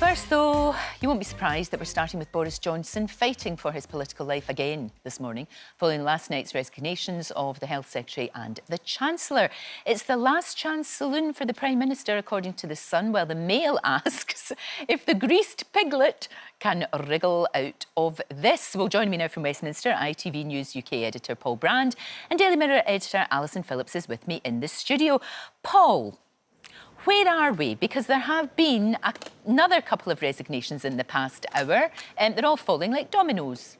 First, though, you won't be surprised that we're starting with Boris Johnson fighting for his political life again this morning, following last night's resignations of the Health Secretary and the Chancellor. It's the last chance saloon for the Prime Minister, according to The Sun, while the Mail asks if the greased piglet can wriggle out of this. Well, joining me now from Westminster, ITV News UK editor Paul Brand and Daily Mirror editor Alison Phillips is with me in the studio. Paul, where are we? Because there have been another couple of resignations in the past hour, and they're all falling like dominoes.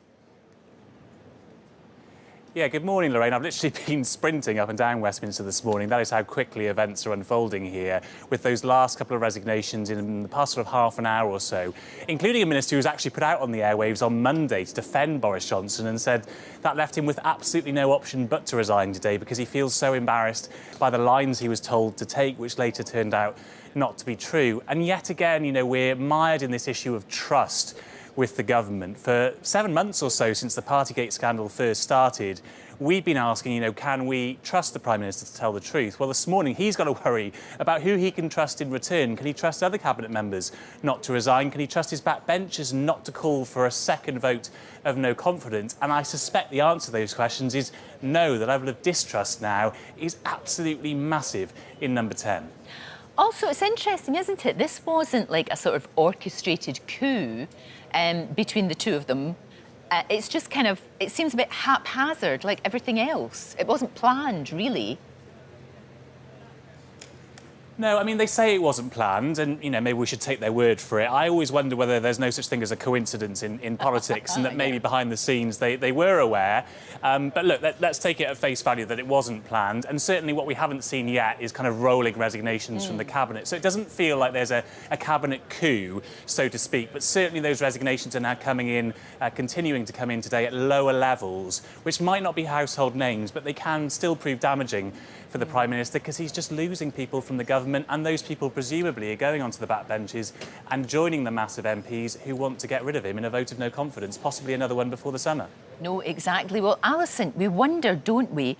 Yeah, good morning, Lorraine. I've literally been sprinting up and down Westminster this morning. That is how quickly events are unfolding here, with those last couple of resignations in the past sort of half an hour or so, including a minister who was actually put out on the airwaves on Monday to defend Boris Johnson and said that left him with absolutely no option but to resign today because he feels so embarrassed by the lines he was told to take, which later turned out not to be true. And yet again, you know, we're mired in this issue of trust with the government. For 7 months or so since the Partygate scandal first started, we've been asking, you know, can we trust the Prime Minister to tell the truth? Well, this morning he's got to worry about who he can trust in return. Can he trust other cabinet members not to resign? Can he trust his backbenchers not to call for a second vote of no confidence? And I suspect the answer to those questions is no. The level of distrust now is absolutely massive in number 10. Also, it's interesting, isn't it? This wasn't like a sort of orchestrated coup between the two of them. It's just kind of, it seems a bit haphazard, like everything else. It wasn't planned, really. No, I mean, they say it wasn't planned, and, you know, maybe we should take their word for it. I always wonder whether there's no such thing as a coincidence in politics and that maybe behind the scenes they were aware. But look, let's take it at face value that it wasn't planned, and certainly what we haven't seen yet is kind of rolling resignations from the Cabinet. So it doesn't feel like there's a Cabinet coup, so to speak, but certainly those resignations are now coming in, continuing to come in today at lower levels, which might not be household names, but they can still prove damaging for the Prime Minister because he's just losing people from the government, and those people presumably are going onto the backbenches and joining the mass of MPs who want to get rid of him in a vote of no confidence, possibly another one before the summer. No, exactly. Well, Alison, we wonder, don't we,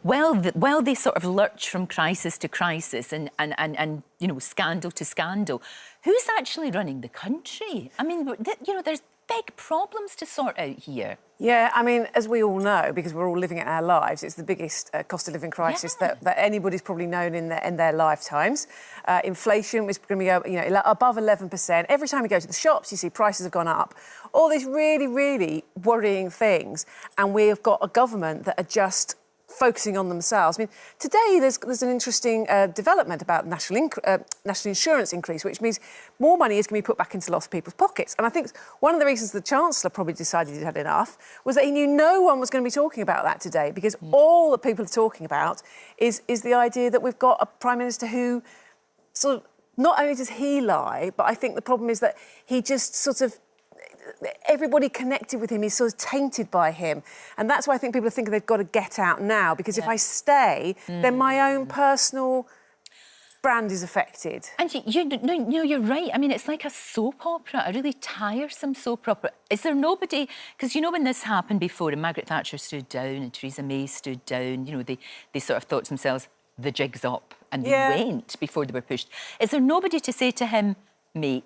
while they sort of lurch from crisis to crisis and you know, scandal to scandal, who's actually running the country? I mean, you know, there's big problems to sort out here. Yeah, I mean, as we all know, because we're all living it in our lives, it's the biggest cost of living crisis that anybody's probably known in their lifetimes. Inflation was going to be, you know, above 11%. Every time you go to the shops, you see prices have gone up. All these really, really worrying things. And we've got a government that are just focusing on themselves. I mean, today there's an interesting development about national insurance increase, which means more money is going to be put back into lots of people's pockets. And I think one of the reasons the Chancellor probably decided he'd had enough was that he knew no one was going to be talking about that today, because all that people are talking about is the idea that we've got a Prime Minister who sort of, not only does he lie, but I think the problem is that he just sort of, everybody connected with him is sort of tainted by him. And that's why I think people are thinking they've got to get out now, because if I stay, then my own personal brand is affected. And you're right. I mean, it's like a soap opera, a really tiresome soap opera. Is there nobody... Because, you know, when this happened before and Margaret Thatcher stood down and Theresa May stood down, you know, they sort of thought to themselves, the jig's up, and they went before they were pushed. Is there nobody to say to him, mate,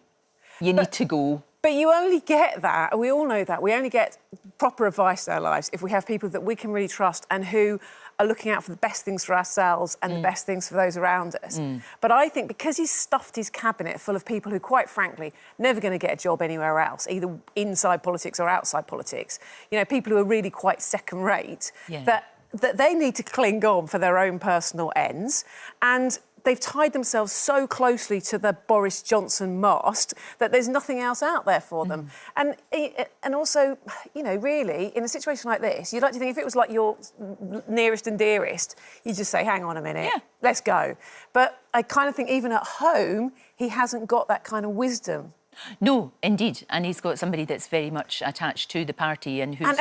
you need to go? But you only get that, and we all know that, we only get proper advice in our lives if we have people that we can really trust and who are looking out for the best things for ourselves and the best things for those around us. But I think because he's stuffed his cabinet full of people who, quite frankly, never going to get a job anywhere else, either inside politics or outside politics, you know, people who are really quite second-rate, that they need to cling on for their own personal ends. And they've tied themselves so closely to the Boris Johnson mast that there's nothing else out there for them. And also, you know, really, in a situation like this, you'd like to think if it was like your nearest and dearest, you'd just say, hang on a minute, let's go. But I kind of think even at home, he hasn't got that kind of wisdom. No, indeed, and he's got somebody that's very much attached to the party and who's...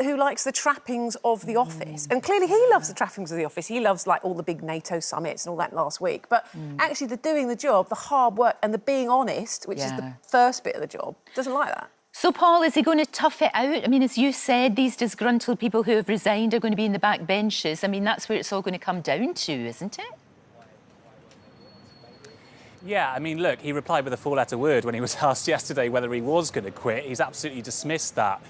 who likes the trappings of the office. And clearly he loves the trappings of the office. He loves, like, all the big NATO summits and all that last week. But actually the doing the job, the hard work and the being honest, which is the first bit of the job, doesn't like that. So, Paul, is he going to tough it out? I mean, as you said, these disgruntled people who have resigned are going to be in the back benches. I mean, that's where it's all going to come down to, isn't it? Yeah, I mean, look, he replied with a four-letter word when he was asked yesterday whether he was going to quit. He's absolutely dismissed that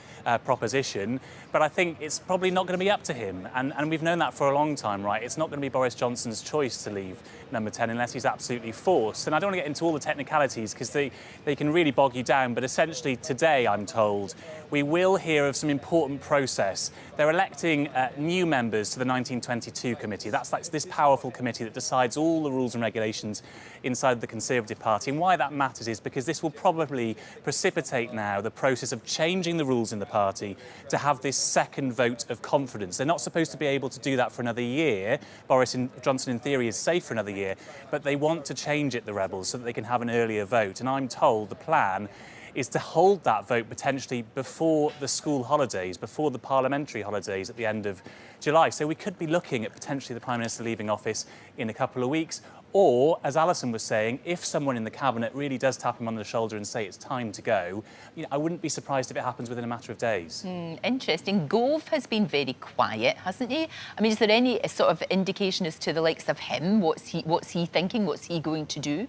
proposition, but I think it's probably not going to be up to him. And we've known that for a long time, right? It's not going to be Boris Johnson's choice to leave number 10 unless he's absolutely forced. And I don't want to get into all the technicalities because they can really bog you down, but essentially today, I'm told, we will hear of some important process. They're electing new members to the 1922 committee. That's this powerful committee that decides all the rules and regulations inside the Conservative Party. And why that matters is because this will probably precipitate now the process of changing the rules in the party to have this second vote of confidence. They're not supposed to be able to do that for another year. Boris Johnson, in theory, is safe for another year, but they want to change it, the rebels, so that they can have an earlier vote. And I'm told the plan is to hold that vote potentially before the school holidays, before the parliamentary holidays at the end of July. So we could be looking at potentially the Prime Minister leaving office in a couple of weeks. Or, as Alison was saying, if someone in the Cabinet really does tap him on the shoulder and say it's time to go, I wouldn't be surprised if it happens within a matter of days. Interesting. Gove has been very quiet, hasn't he? I mean, is there any sort of indication as to the likes of him? What's he thinking? What's he going to do?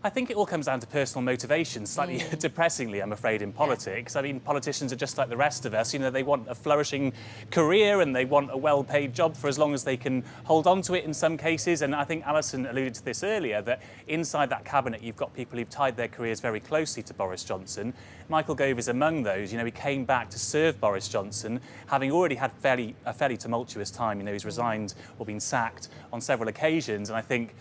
I think it all comes down to personal motivation, slightly depressingly, I'm afraid, in politics. I mean, politicians are just like the rest of us. They want a flourishing career and they want a well-paid job for as long as they can hold on to it in some cases. And I think Alison alluded to this earlier, that inside that cabinet, you've got people who've tied their careers very closely to Boris Johnson. Michael Gove is among those. He came back to serve Boris Johnson, having already had a fairly tumultuous time. He's resigned or been sacked on several occasions. And I think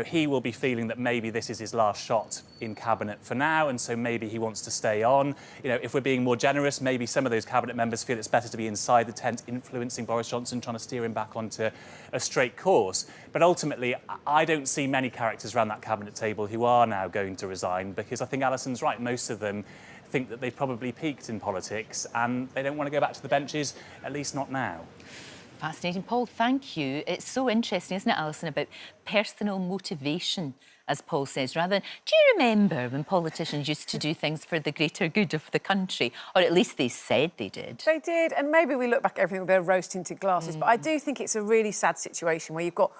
he will be feeling that maybe this is his last shot in Cabinet for now, and so maybe he wants to stay on. If we're being more generous, maybe some of those Cabinet members feel it's better to be inside the tent, influencing Boris Johnson, trying to steer him back onto a straight course. But ultimately, I don't see many characters around that Cabinet table who are now going to resign, because I think Alison's right. Most of them think that they've probably peaked in politics and they don't want to go back to the benches, at least not now. Fascinating. Paul, thank you. It's so interesting, isn't it, Alison, about personal motivation, as Paul says, rather than... Do you remember when politicians used to do things for the greater good of the country? Or at least they said they did. They did, and maybe we look back at everything with their rose-tinted glasses, but I do think it's a really sad situation where you've got,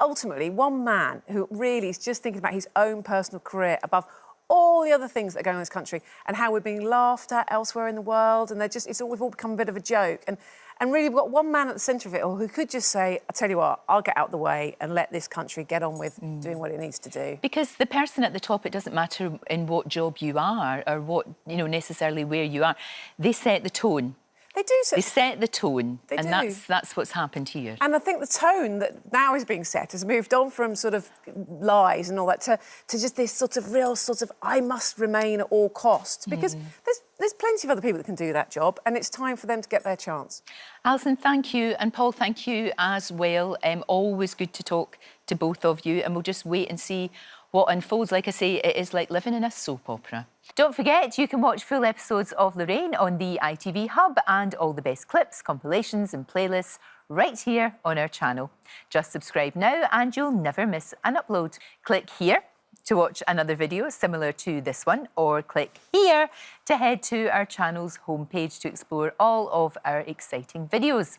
ultimately, one man who really is just thinking about his own personal career above all the other things that are going on in this country and how we're being laughed at elsewhere in the world, and we've all become a bit of a joke. And really, we've got one man at the centre of it all who could just say, I tell you what, I'll get out the way and let this country get on with doing what it needs to do. Because the person at the top, it doesn't matter in what job you are or what, necessarily where you are. They set the tone. They do. They set the tone, they and do. that's what's happened here. And I think the tone that now is being set has moved on from sort of lies and all that to just this sort of real sort of I must remain at all costs, because there's plenty of other people that can do that job, and it's time for them to get their chance. Alison, thank you, and Paul, thank you as well. Always good to talk to both of you, and we'll just wait and see what unfolds. Like I say, it is like living in a soap opera. Don't forget, you can watch full episodes of Lorraine on the ITV Hub and all the best clips, compilations and playlists right here on our channel. Just subscribe now and you'll never miss an upload. Click here to watch another video similar to this one, or click here to head to our channel's homepage to explore all of our exciting videos.